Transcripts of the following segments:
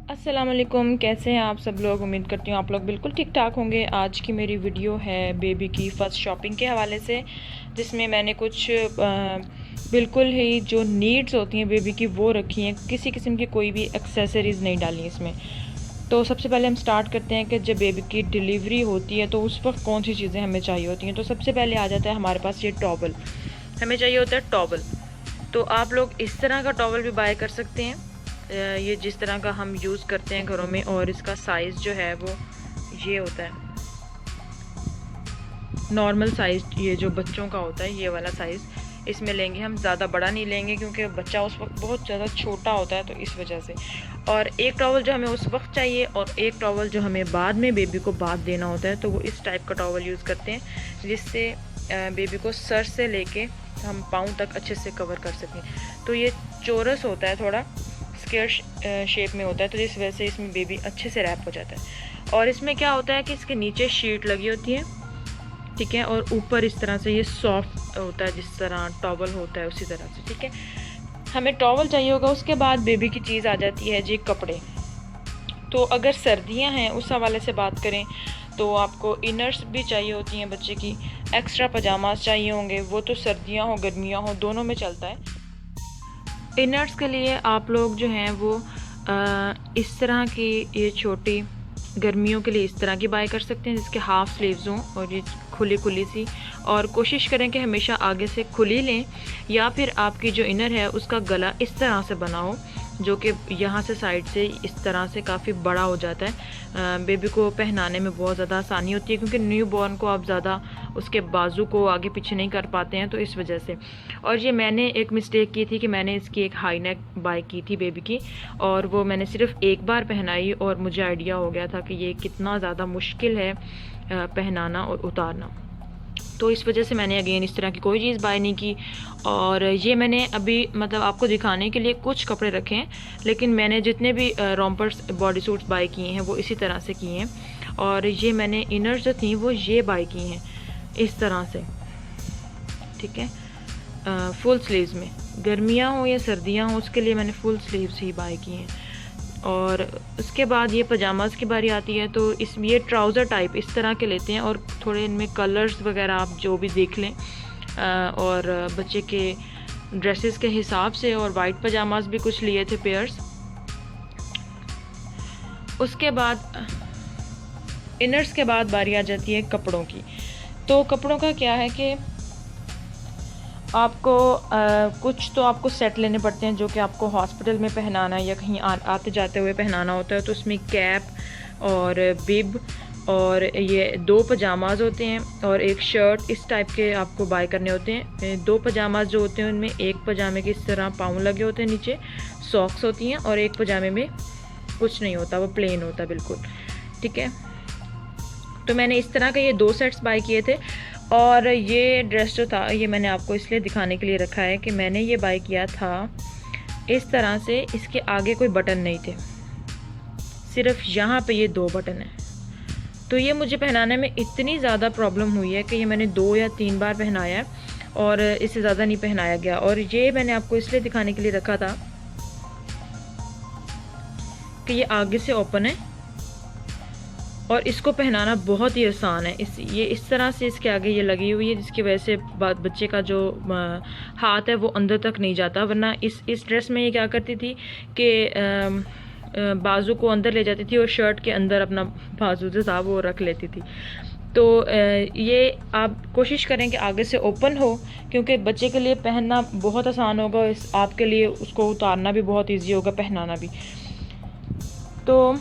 अस्सलाम वालेकुम, कैसे हैं आप सब लोग। उम्मीद करती हूँ आप लोग बिल्कुल ठीक ठाक होंगे। आज की मेरी वीडियो है बेबी की फ़र्स्ट शॉपिंग के हवाले से, जिसमें मैंने कुछ बिल्कुल ही जो नीड्स होती हैं बेबी की वो रखी हैं। किसी किस्म की कोई भी एक्सेसरीज़ नहीं डाली इसमें। तो सबसे पहले हम स्टार्ट करते हैं कि जब बेबी की डिलीवरी होती है तो उस वक्त कौन सी चीज़ें हमें चाहिए होती हैं। तो सबसे पहले आ जाता है हमारे पास ये टॉवल। हमें चाहिए होता है टॉवल। तो आप लोग इस तरह का टॉवल भी बाय कर सकते हैं, ये जिस तरह का हम यूज़ करते हैं घरों में। और इसका साइज़ जो है वो ये होता है नॉर्मल साइज़, ये जो बच्चों का होता है ये वाला साइज़ इसमें लेंगे हम। ज़्यादा बड़ा नहीं लेंगे क्योंकि बच्चा उस वक्त बहुत ज़्यादा छोटा होता है, तो इस वजह से। और एक टॉवल जो हमें उस वक्त चाहिए और एक टॉवल जो हमें बाद में बेबी को बाथ देना होता है, तो वो इस टाइप का टॉवल यूज़ करते हैं जिससे बेबी को सर से लेके हम पाँव तक अच्छे से कवर कर सकें। तो ये चौरस होता है, थोड़ा स्क्वायर शेप में होता है, तो जिस वजह से इसमें बेबी अच्छे से रैप हो जाता है। और इसमें क्या होता है कि इसके नीचे शीट लगी होती है, ठीक है, और ऊपर इस तरह से ये सॉफ्ट होता है, जिस तरह टॉवल होता है उसी तरह से, ठीक है। हमें टॉवल चाहिए होगा। उसके बाद बेबी की चीज़ आ जाती है जी कपड़े। तो अगर सर्दियां हैं उस हवाले से बात करें तो आपको इनर्स भी चाहिए होती हैं बच्चे की। एक्स्ट्रा पजामाज चाहिए होंगे, वो तो सर्दियां हो गर्मियां हो दोनों में चलता है। इनर्स के लिए आप लोग जो हैं वो इस तरह की ये छोटी गर्मियों के लिए इस तरह की बाय कर सकते हैं जिसके हाफ स्लीव्स हों और ये खुली खुली सी। और कोशिश करें कि हमेशा आगे से खुली लें, या फिर आपकी जो इनर है उसका गला इस तरह से बना हो जो कि यहाँ से साइड से इस तरह से काफ़ी बड़ा हो जाता है। बेबी को पहनाने में बहुत ज़्यादा आसानी होती है क्योंकि न्यू बॉर्न को आप ज़्यादा उसके बाजू को आगे पीछे नहीं कर पाते हैं, तो इस वजह से। और ये मैंने एक मिस्टेक की थी कि मैंने इसकी एक हाई नेक बाय की थी बेबी की, और वो मैंने सिर्फ एक बार पहनाई और मुझे आइडिया हो गया था कि ये कितना ज़्यादा मुश्किल है पहनाना और उतारना। तो इस वजह से मैंने अगेन इस तरह की कोई चीज़ बाय नहीं की। और ये मैंने अभी मतलब आपको दिखाने के लिए कुछ कपड़े रखे हैं, लेकिन मैंने जितने भी रोम्पर्स बॉडी सूट्स बाय किए हैं वो इसी तरह से किए हैं। और ये मैंने इनर्स जो थी वो ये बाय की हैं इस तरह से, ठीक है, फुल स्लीव्स में। गर्मियाँ हो या सर्दियाँ हो उसके लिए मैंने फुल स्लीव्स ही बाय किए हैं। और उसके बाद ये पजामाज की बारी आती है, तो इसमें ये ट्राउज़र टाइप इस तरह के लेते हैं और थोड़े इनमें कलर्स वगैरह आप जो भी देख लें, और बच्चे के ड्रेसेस के हिसाब से। और वाइट पजामाज भी कुछ लिए थे पेयर्स। उसके बाद इनर्स के बाद बारी आ जाती है कपड़ों की। तो कपड़ों का क्या है कि आपको कुछ तो आपको सेट लेने पड़ते हैं जो कि आपको हॉस्पिटल में पहनाना है या कहीं आते जाते हुए पहनाना होता है। तो उसमें कैप और बिब और ये 2 पजामाज होते हैं और एक शर्ट इस टाइप के आपको बाय करने होते हैं। 2 पजामाज जो होते हैं उनमें एक पजामे के इस तरह पाँव लगे होते हैं, नीचे सॉक्स होती हैं, और एक पजामे में कुछ नहीं होता, वो प्लेन होता है बिल्कुल, ठीक है। तो मैंने इस तरह के ये 2 सेट्स बाय किए थे। और ये ड्रेस जो था ये मैंने आपको इसलिए दिखाने के लिए रखा है कि मैंने ये बाय किया था इस तरह से। इसके आगे कोई बटन नहीं थे, सिर्फ यहाँ पे ये 2 बटन हैं। तो ये मुझे पहनाने में इतनी ज़्यादा प्रॉब्लम हुई है कि ये मैंने 2 या 3 बार पहनाया है और इससे ज़्यादा नहीं पहनाया गया। और ये मैंने आपको इसलिए दिखाने के लिए रखा था कि ये आगे से ओपन है और इसको पहनाना बहुत ही आसान है। ये इस तरह से इसके आगे ये लगी हुई है, जिसकी वजह से बच्चे का जो हाथ है वो अंदर तक नहीं जाता। वरना इस ड्रेस में ये क्या करती थी कि बाजू को अंदर ले जाती थी और शर्ट के अंदर अपना बाजू जो था वो रख लेती थी। तो ये आप कोशिश करें कि आगे से ओपन हो, क्योंकि बच्चे के लिए पहनना बहुत आसान होगा, आपके लिए उसको उतारना भी बहुत ईजी होगा, पहनाना भी। तो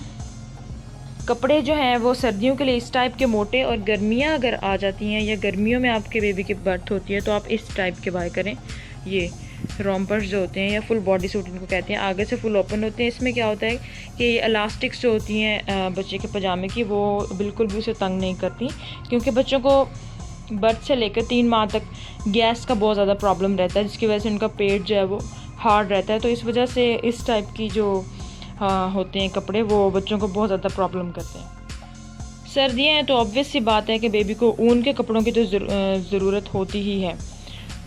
कपड़े जो हैं वो सर्दियों के लिए इस टाइप के मोटे, और गर्मियाँ अगर आ जाती हैं या गर्मियों में आपके बेबी की बर्थ होती है तो आप इस टाइप के बाय करें। ये रोम्पर्स जो होते हैं या फुल बॉडी सूट इनको कहते हैं, आगे से फुल ओपन होते हैं। इसमें क्या होता है कि ये इलास्टिक्स जो होती हैं बच्चे के पजामे की वो बिल्कुल भी उसे तंग नहीं करती, क्योंकि बच्चों को बर्थ से लेकर 3 माह तक गैस का बहुत ज़्यादा प्रॉब्लम रहता है, जिसकी वजह से उनका पेट जो है वो हार्ड रहता है। तो इस वजह से इस टाइप की जो होते हैं कपड़े वो बच्चों को बहुत ज़्यादा प्रॉब्लम करते हैं। सर्दियाँ हैं तो ऑब्वियस सी बात है कि बेबी को ऊन के कपड़ों की तो ज़रूरत होती ही है।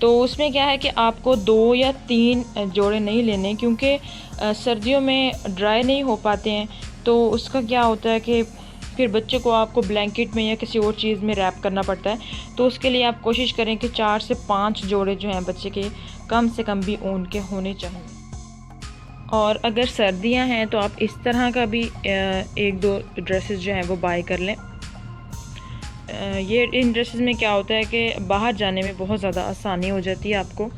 तो उसमें क्या है कि आपको 2 या 3 जोड़े नहीं लेने, क्योंकि सर्दियों में ड्राई नहीं हो पाते हैं। तो उसका क्या होता है कि फिर बच्चे को आपको ब्लैंकेट में या किसी और चीज़ में रैप करना पड़ता है। तो उसके लिए आप कोशिश करें कि 4 से 5 जोड़े जो हैं बच्चे के कम से कम भी ऊन के होने चाहिए। और अगर सर्दियां हैं तो आप इस तरह का भी 1-2 ड्रेसेस जो हैं वो बाय कर लें। ये इन ड्रेसेस में क्या होता है कि बाहर जाने में बहुत ज़्यादा आसानी हो जाती है आपको।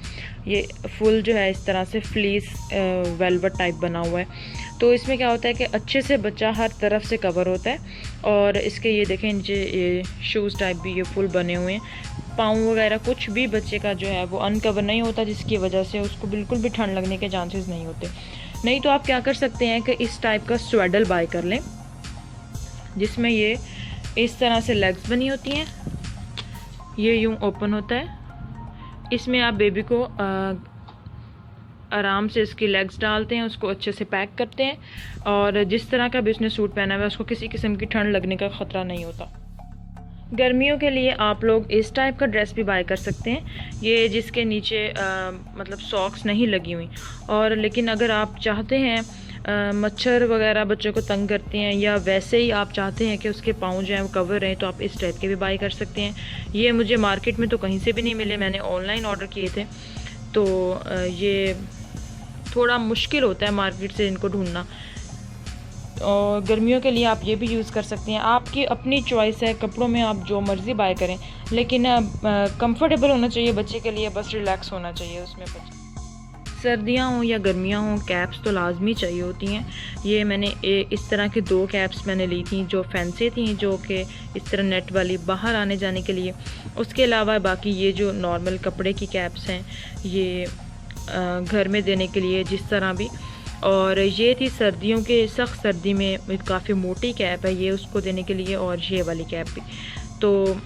ये फुल जो है इस तरह से फ्लीस वेलवेट टाइप बना हुआ है। तो इसमें क्या होता है कि अच्छे से बच्चा हर तरफ से कवर होता है। और इसके ये देखें नीचे ये शूज़ टाइप भी ये फुल बने हुए हैं। पाँव वगैरह कुछ भी बच्चे का जो है वो अनकवर नहीं होता, जिसकी वजह से उसको बिल्कुल भी ठंड लगने के चांसेस नहीं होते। नहीं तो आप क्या कर सकते हैं कि इस टाइप का स्वेडल बाय कर लें, जिसमें ये इस तरह से लेग्स बनी होती हैं। ये यूं ओपन होता है। इसमें आप बेबी को आराम से इसकी लेग्स डालते हैं, उसको अच्छे से पैक करते हैं, और जिस तरह का भी उसने सूट पहना हुआ है उसको किसी किस्म की ठंड लगने का ख़तरा नहीं होता। गर्मियों के लिए आप लोग इस टाइप का ड्रेस भी बाय कर सकते हैं, ये जिसके नीचे मतलब सॉक्स नहीं लगी हुई। और लेकिन अगर आप चाहते हैं मच्छर वगैरह बच्चों को तंग करते हैं, या वैसे ही आप चाहते हैं कि उसके पाँव जो हैं वो कवर रहें, तो आप इस टाइप के भी बाय कर सकते हैं। ये मुझे मार्केट में तो कहीं से भी नहीं मिले, मैंने ऑनलाइन ऑर्डर किए थे। तो ये थोड़ा मुश्किल होता है मार्केट से इनको ढूंढना। और गर्मियों के लिए आप ये भी यूज़ कर सकते हैं। आपकी अपनी चॉइस है, कपड़ों में आप जो मर्ज़ी बाय करें, लेकिन कंफर्टेबल होना चाहिए बच्चे के लिए, बस रिलैक्स होना चाहिए उसमें बच्चे। सर्दियाँ हों या गर्मियाँ हों, कैप्स तो लाजमी चाहिए होती हैं। ये मैंने इस तरह की 2 कैप्स मैंने ली थी जो फैंसी थी, जो कि इस तरह नेट वाली, बाहर आने जाने के लिए। उसके अलावा बाकी ये जो नॉर्मल कपड़े की कैप्स हैं, ये घर में देने के लिए जिस तरह भी। और ये थी सर्दियों के, सख्त सर्दी में काफ़ी मोटी कैप है ये, उसको देने के लिए। और ये वाली कैप भी, तो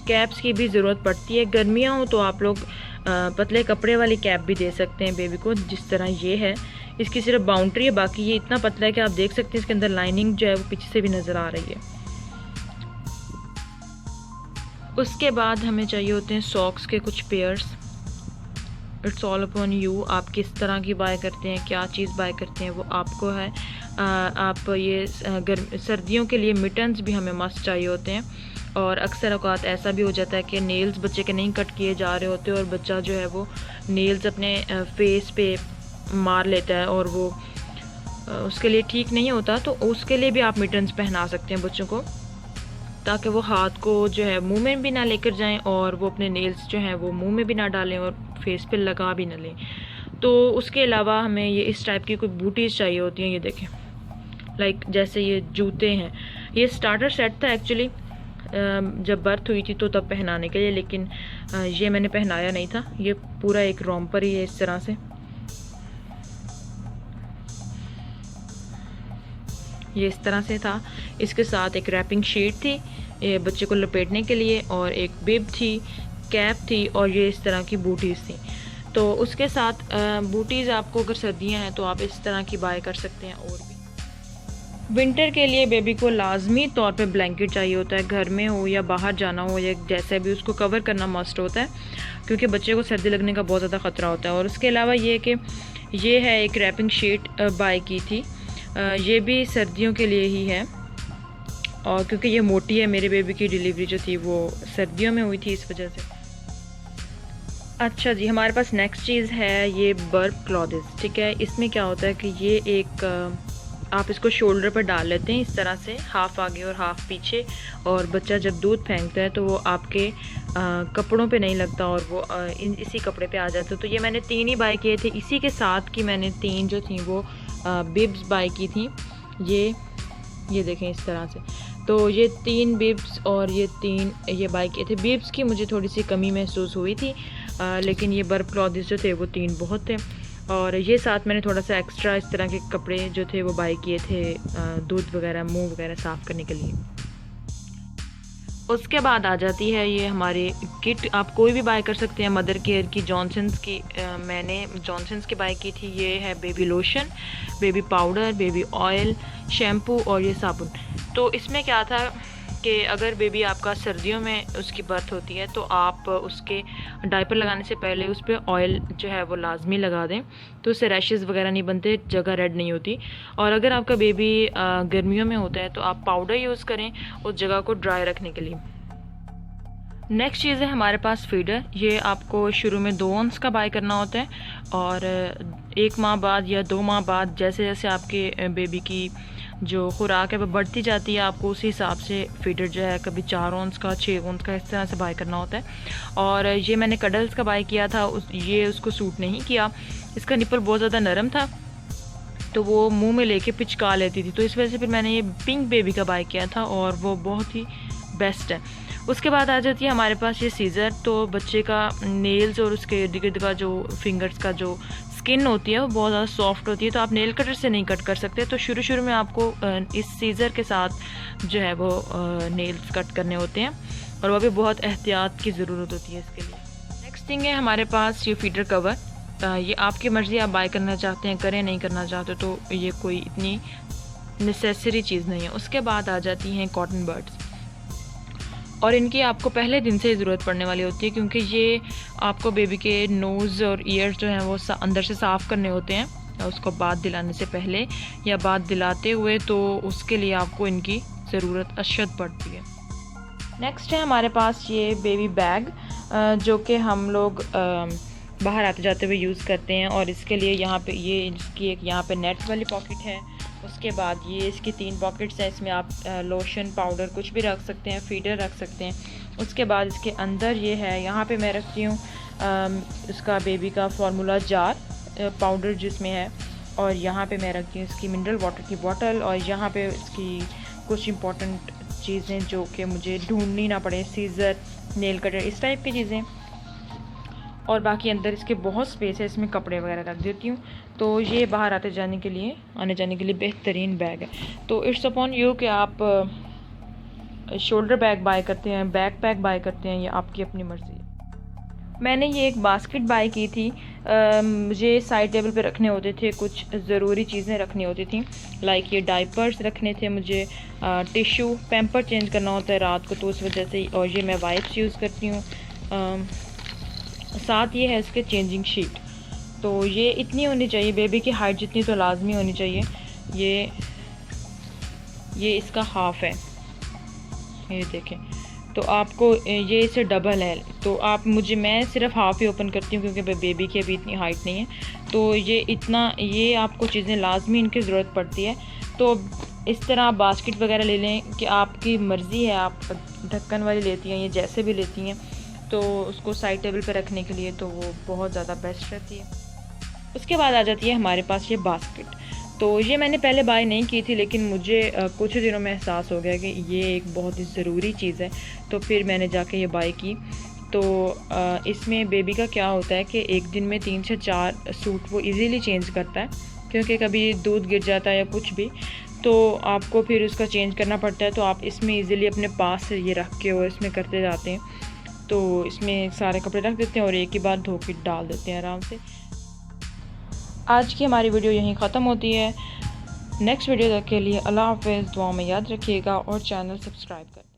कैप्स की भी ज़रूरत पड़ती है। गर्मियाँ हो तो आप लोग पतले कपड़े वाली कैप भी दे सकते हैं बेबी को, जिस तरह ये है। इसकी सिर्फ बाउंड्री है, बाकी ये इतना पतला है कि आप देख सकते हैं इसके अंदर लाइनिंग जो है वो पीछे से भी नज़र आ रही है। उसके बाद हमें चाहिए होते हैं सॉक्स के कुछ pairs. It's all upon you, आप किस तरह की बाय करते हैं, क्या चीज़ बाय करते हैं वो आपको है। आप ये सर्दियों के लिए मिटन्स भी हमें मस्ट चाहिए होते हैं। और अक्सर औक़ात ऐसा भी हो जाता है कि नेल्स बच्चे के नहीं कट किए जा रहे होते, और बच्चा जो है वो नेल्स अपने फेस पे मार लेता है, और वो उसके लिए ठीक नहीं होता। तो उसके लिए भी आप मिटन्स पहना सकते हैं बच्चों को, ताकि वो हाथ को जो है मुंह में भी ना लेकर जाएं, और वो अपने नेल्स जो हैं वो मुंह में भी ना डालें, और फेस पे लगा भी ना लें। तो उसके अलावा हमें ये इस टाइप की कोई बूटीज़ चाहिए होती हैं। ये देखें, लाइक जैसे ये जूते हैं, ये स्टार्टर सेट था एक्चुअली, जब बर्थ हुई थी तो तब पहनाने के लिए, लेकिन ये मैंने पहनाया नहीं था। ये पूरा एक रोम्पर ही है इस तरह से, ये इस तरह से था। इसके साथ एक रैपिंग शीट थी ये बच्चे को लपेटने के लिए, और एक बिब थी, कैप थी, और ये इस तरह की बूटीज़ थी। तो उसके साथ बूटीज़ आपको अगर सर्दियाँ हैं तो आप इस तरह की बाय कर सकते हैं। और भी विंटर के लिए बेबी को लाजमी तौर पे ब्लैंकेट चाहिए होता है, घर में हो या बाहर जाना हो या जैसे भी, उसको कवर करना मस्ट होता है, क्योंकि बच्चे को सर्दी लगने का बहुत ज़्यादा ख़तरा होता है। और उसके अलावा ये कि ये है एक रैपिंग शीट बाय की थी, ये भी सर्दियों के लिए ही है, और क्योंकि ये मोटी है, मेरे बेबी की डिलीवरी जो थी वो सर्दियों में हुई थी, इस वजह से। अच्छा जी, हमारे पास नेक्स्ट चीज़ है ये बर्प क्लॉथ्स। ठीक है, इसमें क्या होता है कि ये एक आप इसको शोल्डर पर डाल लेते हैं इस तरह से, हाफ़ आगे और हाफ़ पीछे, और बच्चा जब दूध फेंकता है तो वो आपके कपड़ों पे नहीं लगता, और वो इसी कपड़े पे आ जाता है। तो ये मैंने 3 ही बाय किए थे, इसी के साथ की मैंने 3 जो थी वो बिब्स बाय की थी। ये देखें इस तरह से, तो ये 3 बिब्स और ये 3 ये बाय किए थे। बिब्स की मुझे थोड़ी सी कमी महसूस हुई थी, लेकिन ये बर्प क्लॉथ्स जो थे वो 3 बहुत थे। और ये साथ मैंने थोड़ा सा एक्स्ट्रा इस तरह के कपड़े जो थे वो बाय किए थे, दूध वगैरह, मुंह वगैरह साफ़ करने के लिए। उसके बाद आ जाती है ये हमारे किट, आप कोई भी बाय कर सकते हैं। मदर केयर की जॉनसन्स की मैंने जॉनसन्स की बाय की थी। ये है baby lotion, baby powder, baby oil, shampoo और ये साबुन। तो इसमें क्या था कि अगर बेबी आपका सर्दियों में उसकी बर्थ होती है तो आप उसके डायपर लगाने से पहले उस पर ऑयल जो है वो लाजमी लगा दें, तो उससे रैशेज़ वगैरह नहीं बनते, जगह रेड नहीं होती। और अगर आपका बेबी गर्मियों में होता है तो आप पाउडर यूज़ करें उस जगह को ड्राई रखने के लिए। नेक्स्ट चीज़ है हमारे पास फीडर। ये आपको शुरू में 2 ऑन्स का बाय करना होता है और 1 माह बाद या 2 माह बाद जैसे जैसे आपके बेबी की जो खुराक है वो बढ़ती जाती है, आपको उसी हिसाब से फीडर जो है कभी 4 ऑन्स का, 6 ऑन्स का, इस तरह से बाय करना होता है। और ये मैंने कडल्स का बाय किया था, ये उसको सूट नहीं किया, इसका निपल बहुत ज़्यादा नरम था तो वो मुंह में लेके पिचका लेती थी, तो इस वजह से फिर मैंने ये पिंक बेबी का बाय किया था और वो बहुत ही बेस्ट है। उसके बाद आ जाती है हमारे पास ये सीज़र। तो बच्चे का नेल्स और उसके इर्द गिर्द का जो फिंगर्स का जो स्किन होती है वो बहुत ज़्यादा सॉफ्ट होती है, तो आप नेल कटर से नहीं कट कर सकते। तो शुरू में आपको इस सीज़र के साथ जो है वो नेल्स कट करने होते हैं और वो भी बहुत एहतियात की ज़रूरत होती है इसके लिए। नेक्स्ट थिंग है हमारे पास ये फीडर कवर। ये आपकी मर्ज़ी, आप बाय करना चाहते हैं करें, नहीं करना चाहते तो ये कोई इतनी नेसेसरी चीज़ नहीं है। उसके बाद आ जाती हैं कॉटन बड्स, और इनकी आपको पहले दिन से ज़रूरत पड़ने वाली होती है क्योंकि ये आपको बेबी के नोज़ और ईयर्स जो हैं वो अंदर से साफ़ करने होते हैं उसको बात दिलाने से पहले या बात दिलाते हुए, तो उसके लिए आपको इनकी ज़रूरत अशद पड़ती है। नेक्स्ट है हमारे पास ये बेबी बैग जो कि हम लोग बाहर आते जाते हुए यूज़ करते हैं, और इसके लिए यहाँ पे ये इसकी एक यहाँ पे नेट वाली पॉकेट है। उसके बाद ये इसकी 3 पॉकेट्स हैं, इसमें आप लोशन, पाउडर कुछ भी रख सकते हैं, फीडर रख सकते हैं। उसके बाद इसके अंदर ये है, यहाँ पे मैं रखती हूँ उसका बेबी का फार्मूला जार पाउडर जिसमें है, और यहाँ पे मैं रखती हूँ इसकी मिनरल वाटर की बोतल, और यहाँ पे इसकी कुछ इंपॉर्टेंट चीज़ें जो कि मुझे ढूंढनी ना पड़े, सीज़र, नेल कटर, इस टाइप की चीज़ें। और बाकी अंदर इसके बहुत स्पेस है, इसमें कपड़े वगैरह रख देती हूँ। तो ये बाहर आने जाने के लिए बेहतरीन बैग है। तो इट्स अपॉन यू कि आप शोल्डर बैग बाय करते हैं, बैक पैक बाय करते हैं, ये आपकी अपनी मर्ज़ी है। मैंने ये एक बास्केट बाय की थी, मुझे साइड टेबल पे रखने होते थे, कुछ ज़रूरी चीज़ें रखनी होती थी, लाइक ये डाइपर्स रखने थे मुझे, टिशू, पैम्पर चेंज करना होता है रात को तो उस वजह से, और ये मैं वाइप्स यूज़ करती हूँ। साथ ये है इसके चेंजिंग शीट। तो ये इतनी होनी चाहिए, बेबी की हाइट जितनी तो लाजमी होनी चाहिए। ये इसका हाफ है, ये देखें। तो आपको ये इसे डबल है, तो आप मैं सिर्फ हाफ ही ओपन करती हूँ क्योंकि बेबी की अभी इतनी हाइट नहीं है। तो ये आपको चीज़ें लाजमी इनकी ज़रूरत पड़ती है। तो इस तरह आप बास्केट वगैरह ले लें कि आपकी मर्ज़ी है, आप ढक्कन वाली लेती हैं, ये जैसे भी लेती हैं, तो उसको साइड टेबल पर रखने के लिए तो वो बहुत ज़्यादा बेस्ट रहती है। उसके बाद आ जाती है हमारे पास ये बास्केट। तो ये मैंने पहले बाय नहीं की थी, लेकिन मुझे कुछ दिनों में एहसास हो गया कि ये एक बहुत ही ज़रूरी चीज़ है, तो फिर मैंने जाके ये बाय की। तो इसमें बेबी का क्या होता है कि एक दिन में 3 से 4 सूट वो इजीली चेंज करता है, क्योंकि कभी दूध गिर जाता है या कुछ भी, तो आपको फिर उसका चेंज करना पड़ता है। तो आप इसमें इजीली अपने पास से ये रख के और इसमें करते जाते हैं, तो इसमें सारे कपड़े रख देते हैं और एक ही बार धो के डाल देते हैं आराम से। आज की हमारी वीडियो यहीं ख़त्म होती है। नेक्स्ट वीडियो तक के लिए अल्लाह हाफ़िज़, दुआ में याद रखिएगा और चैनल सब्सक्राइब करें।